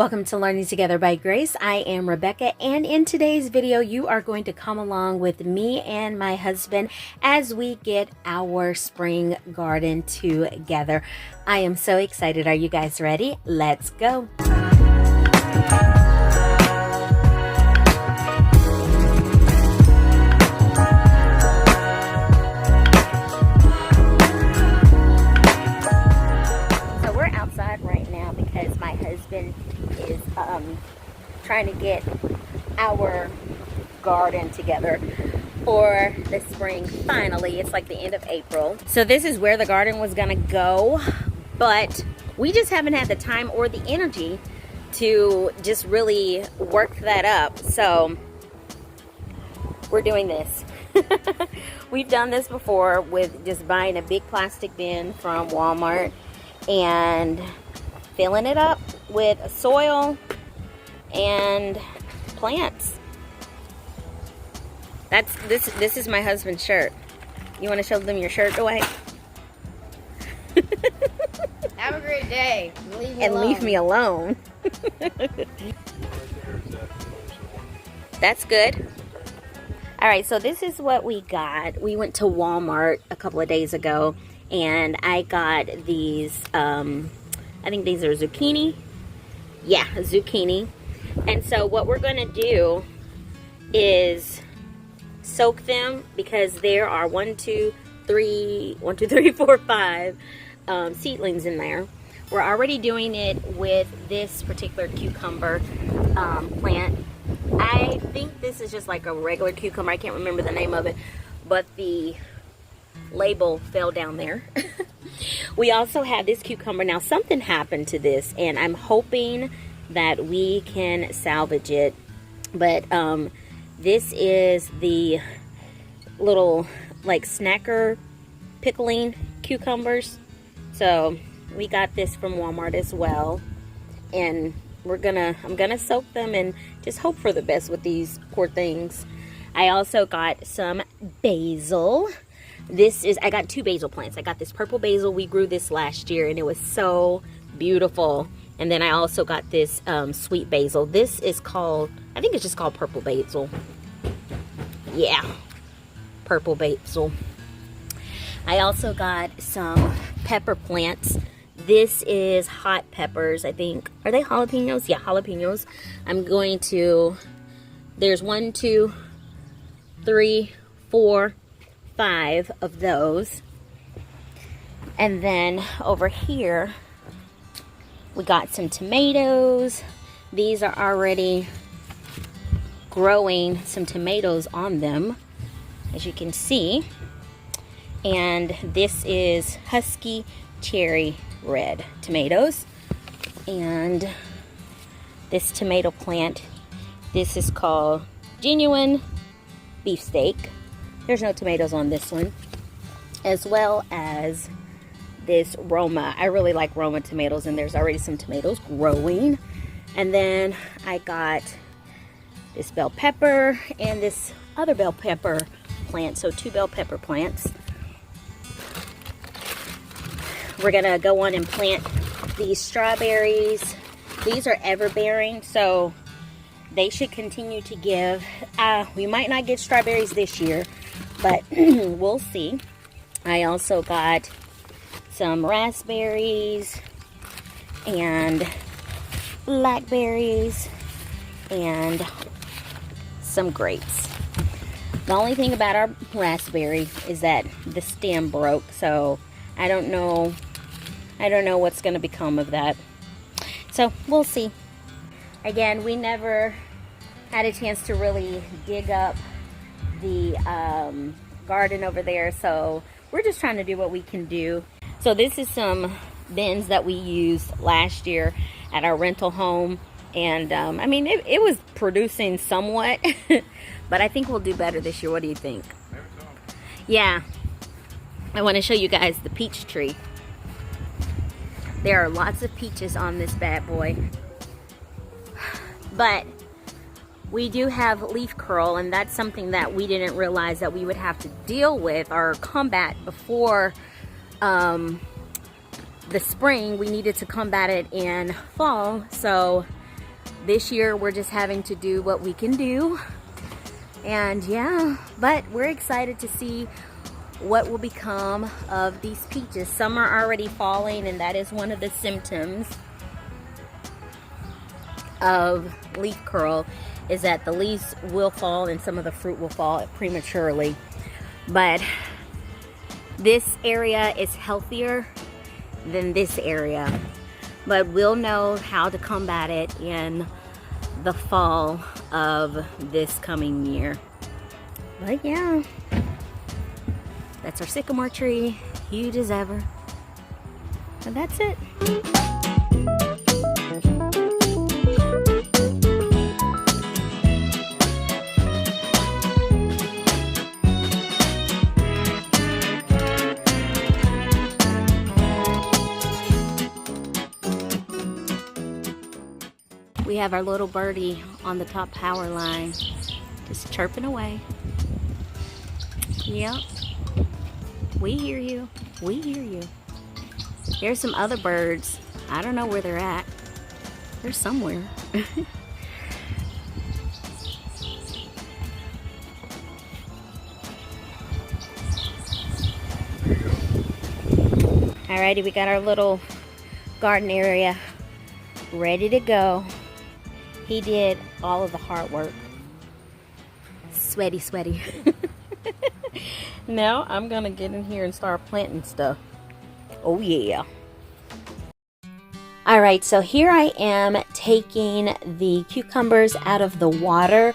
Welcome to Learning Together by Grace. I am Rebekah, and in today's video you are going to come along with me and my husband as we get our spring garden together. I am so excited. Are you guys ready? Let's go. So we're outside right now because my husband is trying to get our garden together for the spring. Finally, it's like the end of April. So this is where the garden was gonna go, but we just haven't had the time or the energy to just really work that up. So we're doing this. We've done this before with just buying a big plastic bin from Walmart and filling it up with soil and plants. This is my husband's shirt. You want to show them your shirt away? Have a great day. Leave me alone. That's good. Alright, so this is what we got. We went to Walmart a couple of days ago and I got these, I think these are zucchini. Yeah, zucchini. And so what we're going to do is soak them because there are 5 seedlings in there. We're already doing it with this particular cucumber plant. I think this is just like a regular cucumber. I can't remember the name of it, but the label fell down there. We also have this cucumber. Now something happened to this and I'm hoping that we can salvage it, but this is the little like snacker pickling cucumbers. So we got this from Walmart as well, and I'm gonna soak them and just hope for the best with these poor things. I also got some basil. I got 2 basil plants. I got this purple basil. We grew this last year and it was so beautiful. And then I also got this sweet basil. This is called, I think it's just called purple basil. Yeah, purple basil. I also got some pepper plants. This is hot peppers, I think. Are they jalapenos? Yeah, jalapenos. I'm going to, there's 1, 2, 3, 4, 5 of those. And then over here, we got some tomatoes. These are already growing some tomatoes on them, as you can see. And this is husky cherry red tomatoes. And this tomato plant, this is called genuine beefsteak. There's no tomatoes on this one. As well as this Roma. I really like Roma tomatoes, and there's already some tomatoes growing. And then I got this bell pepper and this other bell pepper plant. So 2 bell pepper plants. We're gonna go on and plant these strawberries. These are ever-bearing, so they should continue to give. We might not get strawberries this year, but we'll see. I also got some raspberries and blackberries and some grapes. The only thing about our raspberry is that the stem broke, so I don't know what's going to become of that. So we'll see. Again, we never had a chance to really dig up the garden over there, so we're just trying to do what we can do. So this is some bins that we used last year at our rental home, and I mean it was producing somewhat, but I think we'll do better this year. What do you think? Yeah, I want to show you guys the peach tree. There are lots of peaches on this bad boy, but we do have leaf curl, and that's something that we didn't realize that we would have to deal with or combat before the spring. We needed to combat it in fall, so this year we're just having to do what we can do. And yeah, but we're excited to see what will become of these peaches. Some are already falling, and that is one of the symptoms of leaf curl, is that the leaves will fall and some of the fruit will fall prematurely. But this area is healthier than this area, but we'll know how to combat it in the fall of this coming year. But yeah, that's our sycamore tree, huge as ever. And that's it. We have our little birdie on the top power line, just chirping away. Yep, we hear you, we hear you. There's some other birds. I don't know where they're at. They're somewhere. Alrighty, we got our little garden area ready to go. He did all of the hard work. Sweaty, sweaty. Now I'm gonna get in here and start planting stuff. Oh yeah. All right, so here I am taking the cucumbers out of the water.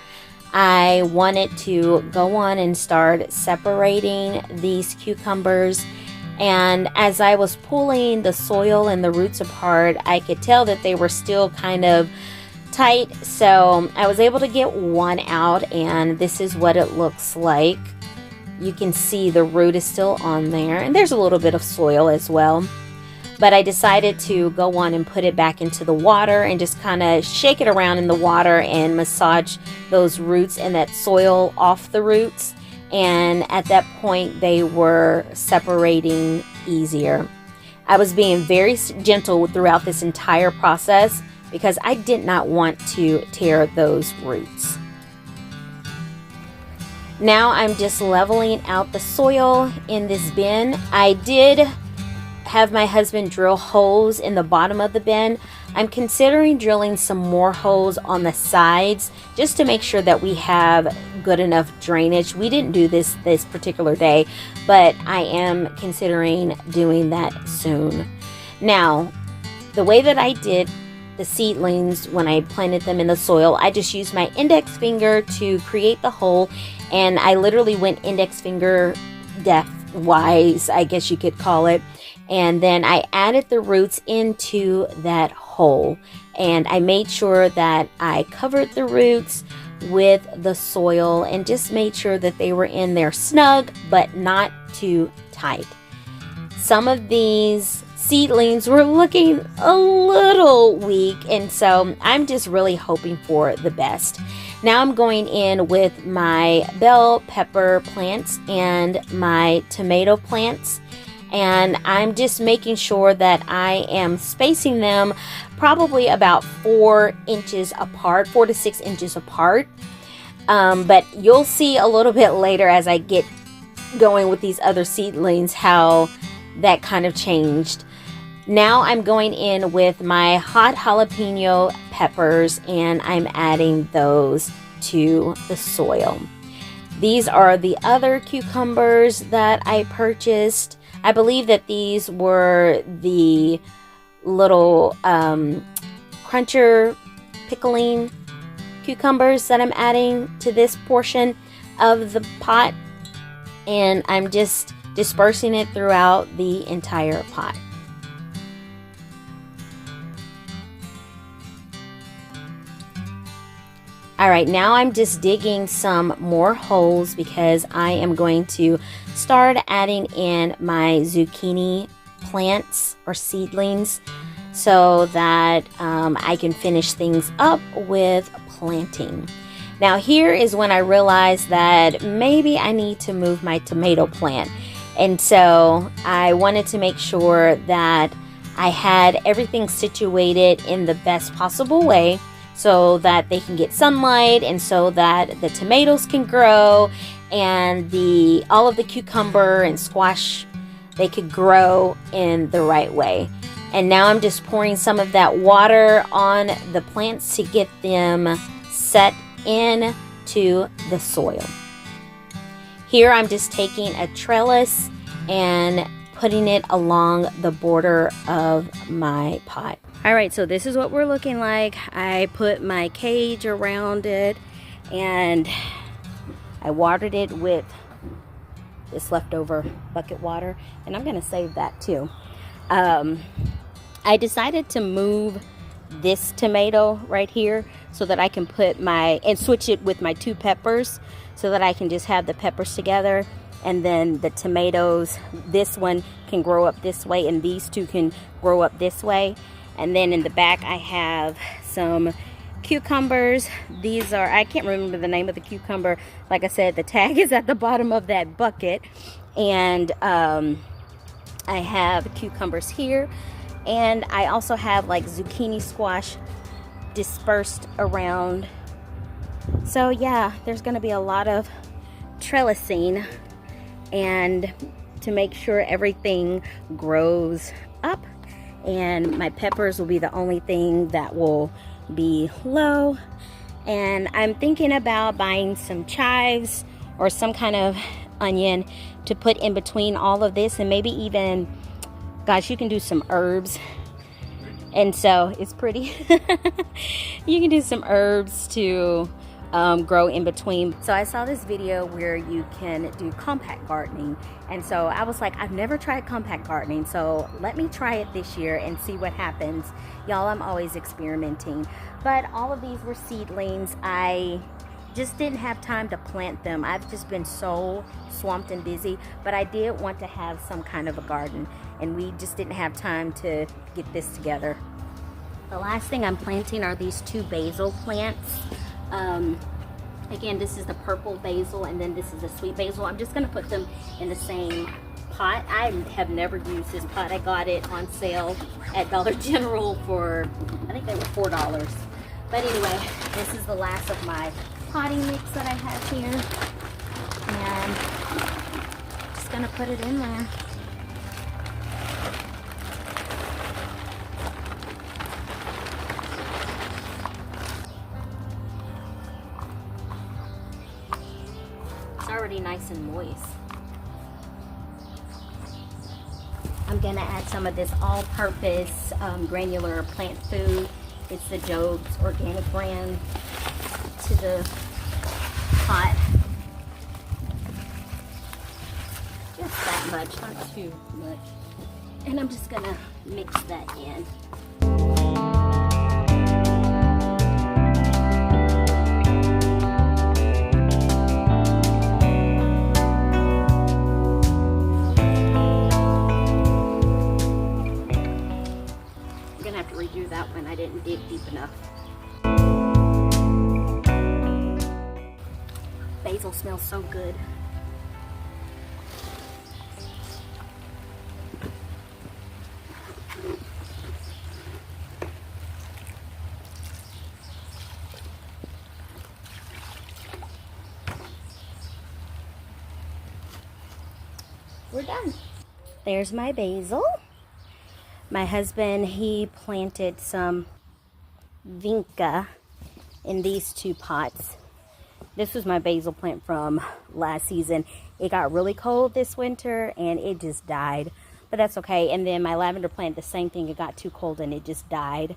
I wanted to go on and start separating these cucumbers. And as I was pulling the soil and the roots apart, I could tell that they were still kind of tight. So I was able to get one out, and this is what it looks like. You can see the root is still on there, and there's a little bit of soil as well. But I decided to go on and put it back into the water and just kind of shake it around in the water and massage those roots and that soil off the roots. And at that point, they were separating easier. I was being very gentle throughout this entire process because I did not want to tear those roots. Now I'm just leveling out the soil in this bin. I did have my husband drill holes in the bottom of the bin. I'm considering drilling some more holes on the sides just to make sure that we have good enough drainage. We didn't do this particular day, but I am considering doing that soon. Now, the way that I did the seedlings when I planted them in the soil, I just used my index finger to create the hole, and I literally went index finger depth wise, I guess you could call it. And then I added the roots into that hole, and I made sure that I covered the roots with the soil and just made sure that they were in there snug but not too tight. Some of these seedlings were looking a little weak, and so I'm just really hoping for the best. Now I'm going in with my bell pepper plants and my tomato plants, and I'm just making sure that I am spacing them probably about 4 inches apart, 4 to 6 inches apart. But you'll see a little bit later as I get going with these other seedlings how that kind of changed. Now I'm going in with my hot jalapeno peppers, and I'm adding those to the soil. These are the other cucumbers that I purchased. I believe that these were the little cruncher pickling cucumbers that I'm adding to this portion of the pot, and I'm just dispersing it throughout the entire pot. Alright, now I'm just digging some more holes because I am going to start adding in my zucchini plants or seedlings so that I can finish things up with planting. Now here is when I realized that maybe I need to move my tomato plant, and so I wanted to make sure that I had everything situated in the best possible way so that they can get sunlight and so that the tomatoes can grow, and all of the cucumber and squash, they could grow in the right way. And now I'm just pouring some of that water on the plants to get them set into the soil. Here I'm just taking a trellis and putting it along the border of my pot. Alright, so this is what we're looking like. I put my cage around it and I watered it with this leftover bucket water, and I'm going to save that too. I decided to move this tomato right here so that I can put and switch it with my 2 peppers so that I can just have the peppers together, and then the tomatoes, this one can grow up this way and these 2 can grow up this way. And then in the back I have some cucumbers. These are, I can't remember the name of the cucumber. Like I said, the tag is at the bottom of that bucket. And I have cucumbers here. And I also have like zucchini squash dispersed around. So yeah, there's going to be a lot of trellising and to make sure everything grows up. And my peppers will be the only thing that will be low. And I'm thinking about buying some chives or some kind of onion to put in between all of this, and maybe even, gosh, you can do some herbs. And so it's pretty. You can do some herbs to grow in between. So I saw this video where you can do compact gardening, and so I was like, I've never tried compact gardening, so let me try it this year and see what happens. Y'all, I'm always experimenting. But all of these were seedlings. I just didn't have time to plant them. I've just been so swamped and busy, but I did want to have some kind of a garden, and we just didn't have time to get this together. The last thing I'm planting are these 2 basil plants. Again, this is the purple basil, and then this is the sweet basil. I'm just going to put them in the same pot. I have never used this pot. I got it on sale at Dollar General for, I think they were $4. But anyway, this is the last of my potting mix that I have here. And just going to put it in there. Already nice and moist. I'm gonna add some of this all-purpose granular plant food. It's the Job's organic brand to the pot. Just that much, not too much. And I'm just gonna mix that in. Redo that one. I didn't dig deep enough. Basil smells so good. We're done. There's my basil. My husband, he planted some vinca in these 2 pots. This was my basil plant from last season. It got really cold this winter and it just died, but that's okay. And then my lavender plant, the same thing. It got too cold and it just died.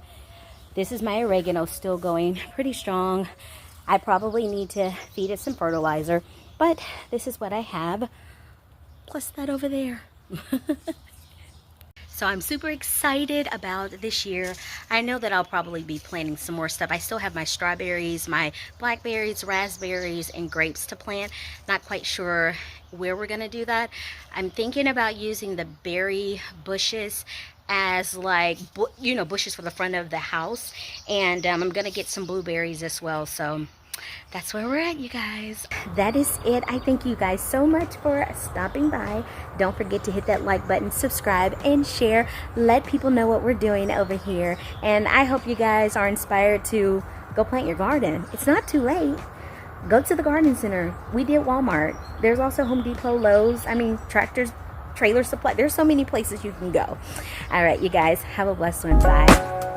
This is my oregano, still going pretty strong. I probably need to feed it some fertilizer, but this is what I have, plus that over there. So I'm super excited about this year. I know that I'll probably be planting some more stuff. I still have my strawberries, my blackberries, raspberries, and grapes to plant. Not quite sure where we're gonna do that. I'm thinking about using the berry bushes as like, you know, bushes for the front of the house. And I'm gonna get some blueberries as well. So that's where we're at, you guys. That is it. I thank you guys so much for stopping by. Don't forget to hit that like button, subscribe, and share. Let people know what we're doing over here. And I hope you guys are inspired to go plant your garden. It's not too late. Go to the garden center. We did Walmart. There's also Home Depot, Lowe's. I mean, Tractors, Trailer Supply. There's so many places you can go. All right, you guys, have a blessed one. Bye.